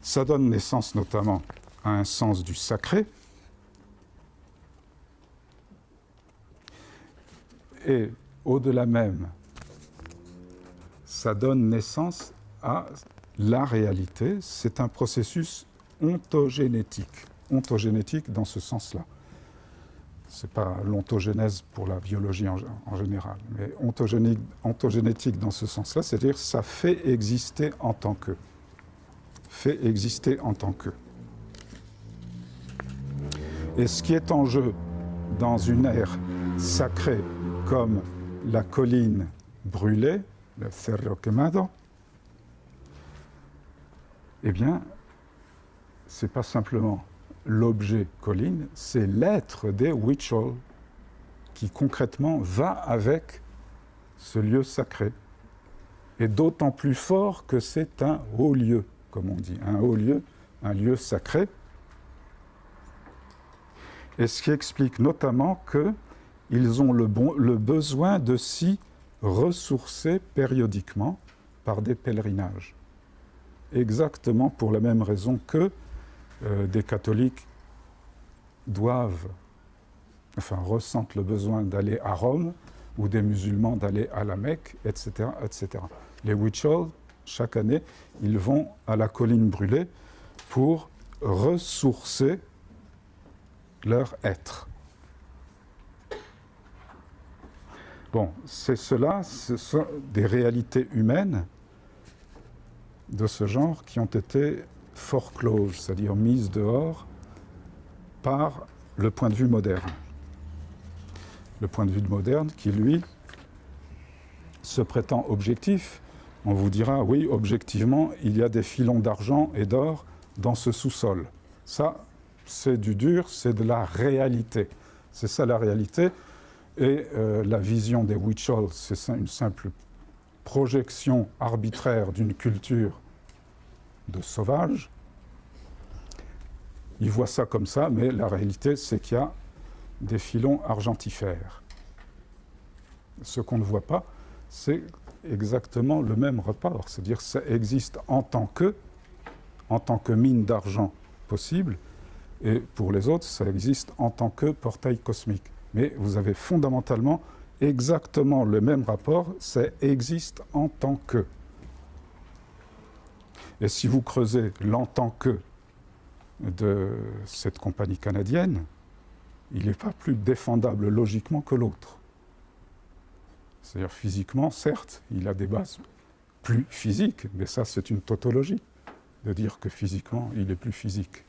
Ça donne naissance notamment à un sens du sacré. Et au-delà même, ça donne naissance à la réalité. C'est un processus ontogénétique. Ontogénétique dans ce sens-là. Ce n'est pas l'ontogénèse pour la biologie en général, mais ontogénétique dans ce sens-là, c'est-à-dire ça fait exister en tant que. Fait exister en tant que. Et ce qui est en jeu dans une ère sacrée comme la colline brûlée, le Cerro Quemado, eh bien, ce n'est pas simplement l'objet colline, c'est l'être des Huichol qui concrètement va avec ce lieu sacré. Et d'autant plus fort que c'est un haut lieu, comme on dit, un haut lieu, un lieu sacré. Et ce qui explique notamment qu'ils ont le besoin de s'y ressourcer périodiquement par des pèlerinages. Exactement pour la même raison que des catholiques ressentent le besoin d'aller à Rome, ou des musulmans d'aller à la Mecque, etc., etc. Les Huichol, chaque année, ils vont à la colline brûlée pour ressourcer leur être. Bon, ce sont des réalités humaines de ce genre qui ont été forecloses, c'est-à-dire mises dehors par le point de vue moderne. Le point de vue moderne qui, lui, se prétend objectif. On vous dira, oui, objectivement, il y a des filons d'argent et d'or dans ce sous-sol. Ça, c'est du dur, c'est de la réalité. C'est ça la réalité. Et la vision des Huichol, c'est une simple projection arbitraire d'une culture de sauvages. Ils voient ça comme ça, mais la réalité, c'est qu'il y a des filons argentifères. Ce qu'on ne voit pas, c'est exactement le même rapport, c'est-à-dire que ça existe en tant que mine d'argent possible, et pour les autres, ça existe en tant que portail cosmique. Mais vous avez fondamentalement exactement le même rapport, ça existe en tant que. Et si vous creusez l'en tant que de cette compagnie canadienne, il n'est pas plus défendable logiquement que l'autre. C'est-à-dire physiquement, certes, il a des bases plus physiques, mais ça c'est une tautologie, de dire que physiquement il est plus physique.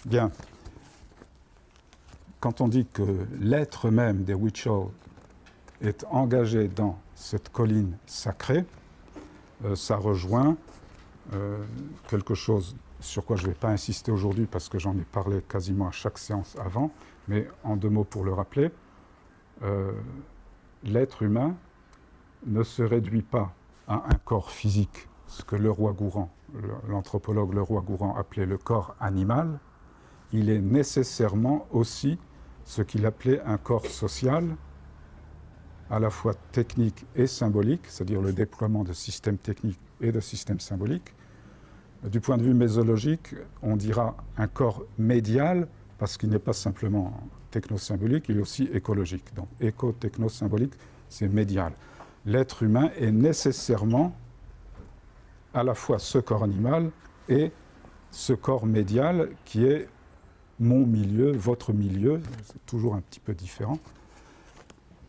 Bien. Quand on dit que l'être même des Huichol est engagé dans cette colline sacrée, ça rejoint quelque chose sur quoi je ne vais pas insister aujourd'hui parce que j'en ai parlé quasiment à chaque séance avant, mais en 2 mots pour le rappeler, l'être humain ne se réduit pas à un corps physique, ce que Leroi-Gourhan, l'anthropologue Leroi-Gourhan appelait le corps animal. Il est nécessairement aussi ce qu'il appelait un corps social, à la fois technique et symbolique, c'est-à-dire le déploiement de systèmes techniques et de systèmes symboliques. Du point de vue mésologique, on dira un corps médial, parce qu'il n'est pas simplement techno-symbolique, il est aussi écologique. Donc éco-techno-symbolique, c'est médial. L'être humain est nécessairement à la fois ce corps animal et ce corps médial qui est mon milieu, votre milieu, c'est toujours un petit peu différent,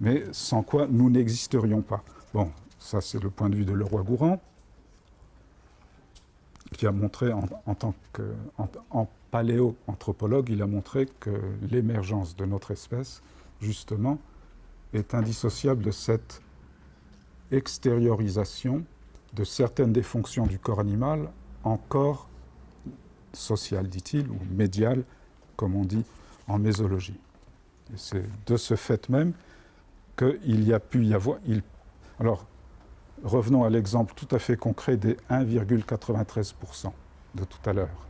mais sans quoi nous n'existerions pas. Bon, ça c'est le point de vue de Leroi-Gourhan, qui a montré en paléo-anthropologue, il a montré que l'émergence de notre espèce, justement, est indissociable de cette extériorisation de certaines des fonctions du corps animal en corps social, dit-il, ou médial, comme on dit en mésologie. Et c'est de ce fait même qu'il y a pu y avoir... Alors, revenons à l'exemple tout à fait concret des 1,93% de tout à l'heure.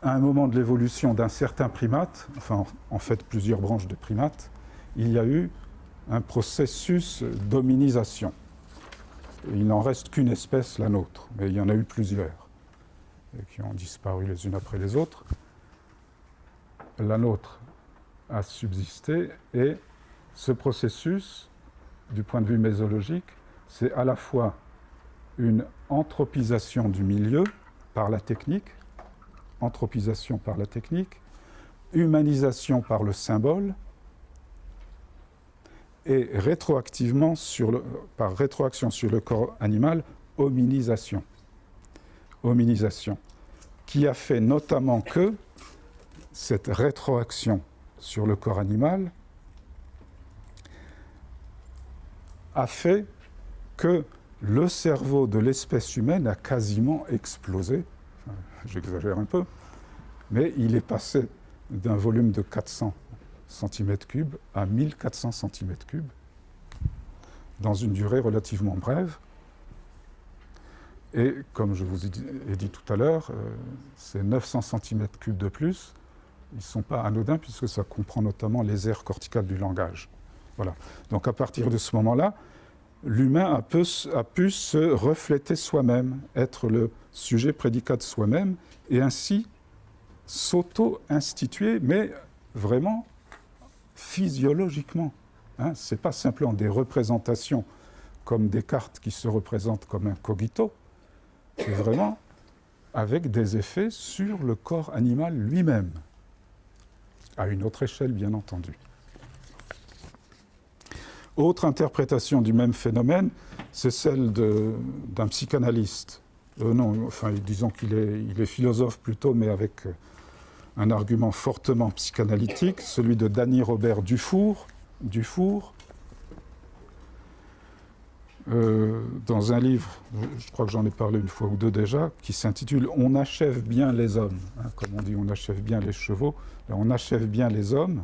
à un moment de l'évolution d'un certain primate, enfin en fait plusieurs branches de primates, il y a eu un processus d'hominisation. Il n'en reste qu'une espèce, la nôtre, mais il y en a eu plusieurs, qui ont disparu les unes après les autres. La nôtre a subsisté, et ce processus, du point de vue mésologique, c'est à la fois une anthropisation du milieu par la technique, humanisation par le symbole, et rétroactivement, par rétroaction sur le corps animal, hominisation, qui a fait notamment que cette rétroaction sur le corps animal a fait que le cerveau de l'espèce humaine a quasiment explosé. Enfin, j'exagère un peu, mais il est passé d'un volume de 400 cm3 à 1400 cm3 dans une durée relativement brève. Et comme je vous ai dit tout à l'heure, ces 900 cm3 de plus, ils ne sont pas anodins puisque ça comprend notamment les aires corticales du langage. Voilà. Donc à partir de ce moment-là, l'humain a pu se refléter soi-même, être le sujet prédicat de soi-même, et ainsi s'auto-instituer, mais vraiment physiologiquement. Hein, ce n'est pas simplement des représentations comme Descartes qui se représentent comme un cogito, c'est vraiment avec des effets sur le corps animal lui-même, à une autre échelle bien entendu. Autre interprétation du même phénomène, c'est celle d'un psychanalyste. Disons qu'il est philosophe plutôt, mais avec un argument fortement psychanalytique, celui de Danny Robert Dufour, dans un livre, je crois que j'en ai parlé une fois ou deux déjà, qui s'intitule « On achève bien les hommes ». Comme on dit, on achève bien les chevaux, on achève bien les hommes,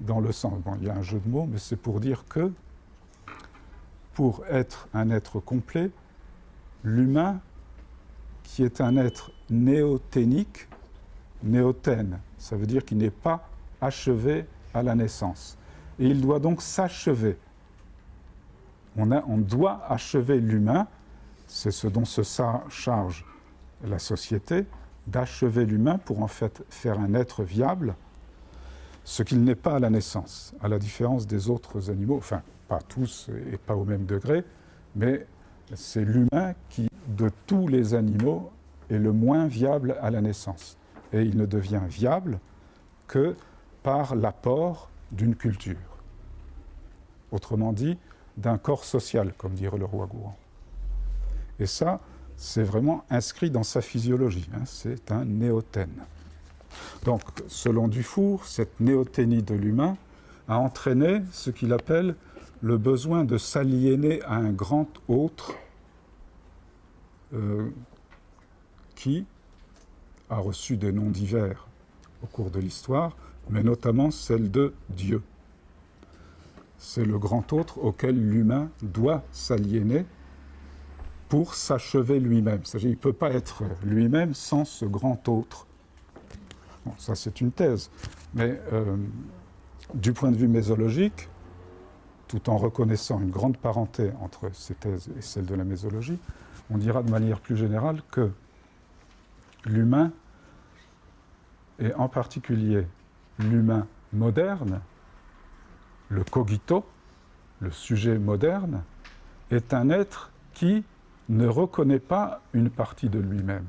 dans le sens, il y a un jeu de mots, mais c'est pour dire que, pour être un être complet, l'humain, qui est un être néothénique, néothène, ça veut dire qu'il n'est pas achevé à la naissance. Et il doit donc s'achever. On doit achever l'humain, c'est ce dont se charge la société, d'achever l'humain pour en fait faire un être viable, ce qu'il n'est pas à la naissance, à la différence des autres animaux, enfin pas tous et pas au même degré, mais c'est l'humain qui, de tous les animaux, est le moins viable à la naissance. Et il ne devient viable que par l'apport d'une culture. Autrement dit, d'un corps social, comme dirait le roi Gourand. Et ça, c'est vraiment inscrit dans sa physiologie, hein, c'est un néothène. Donc, selon Dufour, cette néothénie de l'humain a entraîné ce qu'il appelle le besoin de s'aliéner à un grand autre qui a reçu des noms divers au cours de l'histoire, mais notamment celle de Dieu. C'est le grand autre auquel l'humain doit s'aliéner pour s'achever lui-même. C'est-à-dire qu'il ne peut pas être lui-même sans ce grand autre. Bon, ça, c'est une thèse. Mais du point de vue mésologique, tout en reconnaissant une grande parenté entre ces thèses et celles de la mésologie, on dira de manière plus générale que l'humain, et en particulier l'humain moderne, le cogito, le sujet moderne, est un être qui ne reconnaît pas une partie de lui-même.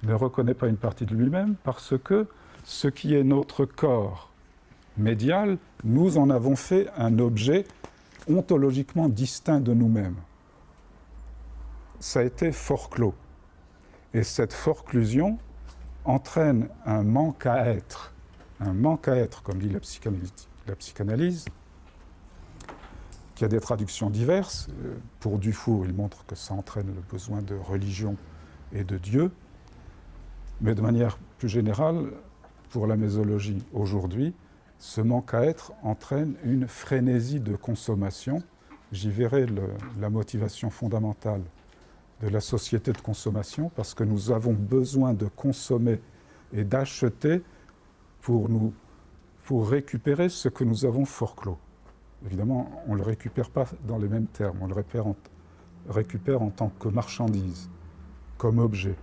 Ne reconnaît pas une partie de lui-même parce que ce qui est notre corps médial, nous en avons fait un objet ontologiquement distinct de nous-mêmes. Ça a été forclos. Et cette forclusion entraîne un manque à être, comme dit la psychanalyse, qui a des traductions diverses. Pour Dufour, il montre que ça entraîne le besoin de religion et de Dieu. Mais de manière plus générale, pour la mésologie aujourd'hui, ce manque à être entraîne une frénésie de consommation. J'y verrai la motivation fondamentale de la société de consommation, parce que nous avons besoin de consommer et d'acheter pour récupérer ce que nous avons forclos. Évidemment, on ne le récupère pas dans les mêmes termes, on le récupère en tant que marchandise, comme objet.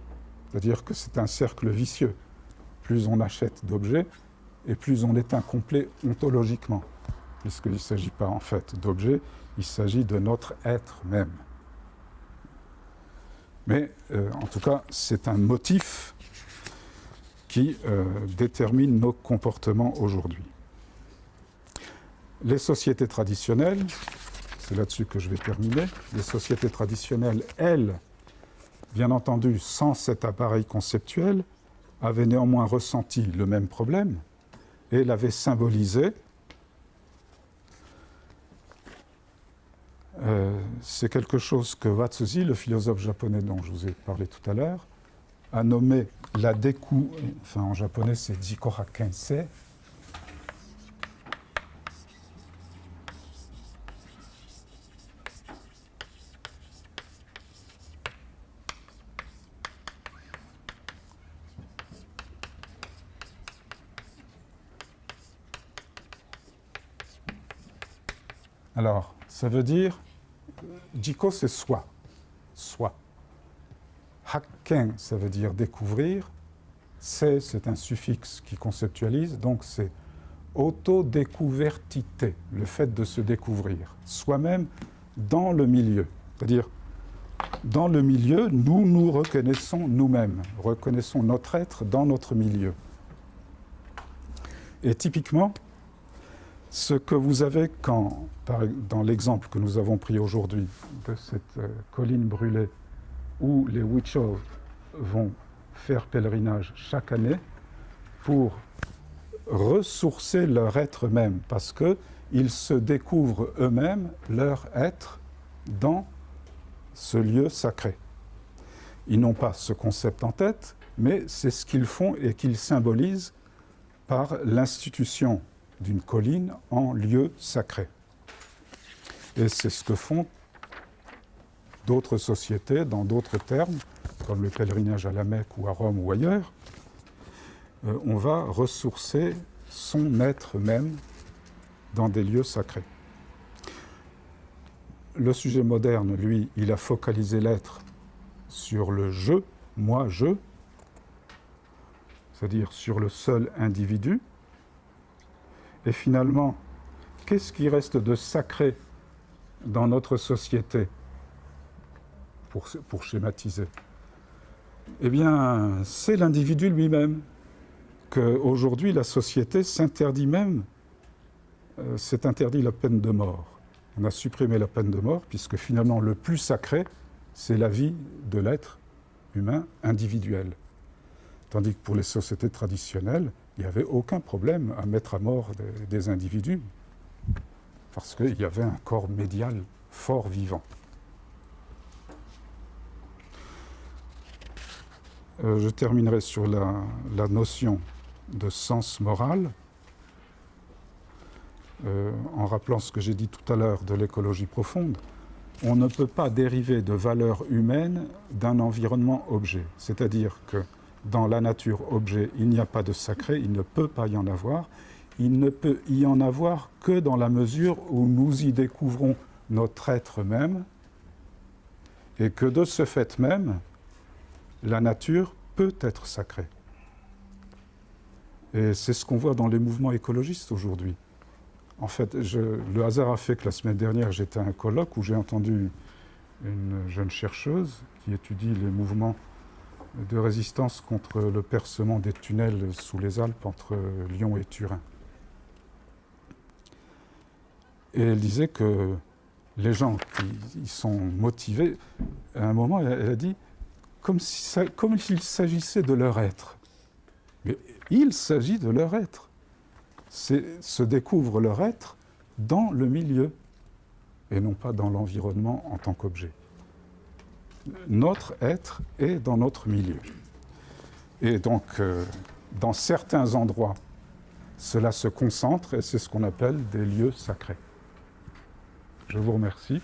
C'est-à-dire que c'est un cercle vicieux. Plus on achète d'objets, et plus on est incomplet ontologiquement, puisqu'il ne s'agit pas en fait d'objets, il s'agit de notre être même. Mais en tout cas, c'est un motif qui détermine nos comportements aujourd'hui. Les sociétés traditionnelles, c'est là-dessus que je vais terminer, les sociétés traditionnelles, elles, bien entendu, sans cet appareil conceptuel, avaient néanmoins ressenti le même problème et l'avaient symbolisé. C'est quelque chose que Watsuzi, le philosophe japonais dont je vous ai parlé tout à l'heure, a nommé la deku, enfin en japonais c'est Jikoha Kensei. Alors, ça veut dire, Jiko c'est soi, soi. Hakken, ça veut dire découvrir. C'est un suffixe qui conceptualise, donc c'est autodécouvertité, le fait de se découvrir, soi-même dans le milieu. C'est-à-dire, dans le milieu, nous nous reconnaissons nous-mêmes, reconnaissons notre être dans notre milieu. Et typiquement, ce que vous avez quand, dans l'exemple que nous avons pris aujourd'hui de cette colline brûlée, où les Huichol vont faire pèlerinage chaque année pour ressourcer leur être même, parce qu'ils se découvrent eux-mêmes leur être dans ce lieu sacré. Ils n'ont pas ce concept en tête, mais c'est ce qu'ils font et qu'ils symbolisent par l'institution d'une colline en lieu sacré. Et c'est ce que font d'autres sociétés, dans d'autres termes, comme le pèlerinage à la Mecque ou à Rome ou ailleurs. On va ressourcer son être même dans des lieux sacrés. Le sujet moderne, lui, il a focalisé l'être sur le je, moi, je, c'est-à-dire sur le seul individu. Et finalement, qu'est-ce qui reste de sacré dans notre société, pour schématiser? Eh bien, c'est l'individu lui-même, qu'aujourd'hui la société s'interdit même, s'est interdit la peine de mort. On a supprimé la peine de mort, puisque finalement le plus sacré, c'est la vie de l'être humain individuel. Tandis que pour les sociétés traditionnelles, il n'y avait aucun problème à mettre à mort des individus, parce qu'il y avait un corps médial fort vivant. Je terminerai sur la notion de sens moral, en rappelant ce que j'ai dit tout à l'heure de l'écologie profonde. On ne peut pas dériver de valeurs humaines d'un environnement objet. C'est-à-dire que dans la nature objet, il n'y a pas de sacré, il ne peut pas y en avoir. Il ne peut y en avoir que dans la mesure où nous y découvrons notre être même, et que de ce fait même, la nature peut être sacrée. Et c'est ce qu'on voit dans les mouvements écologistes aujourd'hui. En fait, le hasard a fait que la semaine dernière, j'étais à un colloque où j'ai entendu une jeune chercheuse qui étudie les mouvements de résistance contre le percement des tunnels sous les Alpes entre Lyon et Turin. Et elle disait que les gens qui sont motivés, à un moment, elle a dit, comme s'il s'agissait de leur être. Mais il s'agit de leur être. Se découvre leur être dans le milieu, et non pas dans l'environnement en tant qu'objet. Notre être est dans notre milieu. Et donc, dans certains endroits, cela se concentre, et c'est ce qu'on appelle des lieux sacrés. Je vous remercie.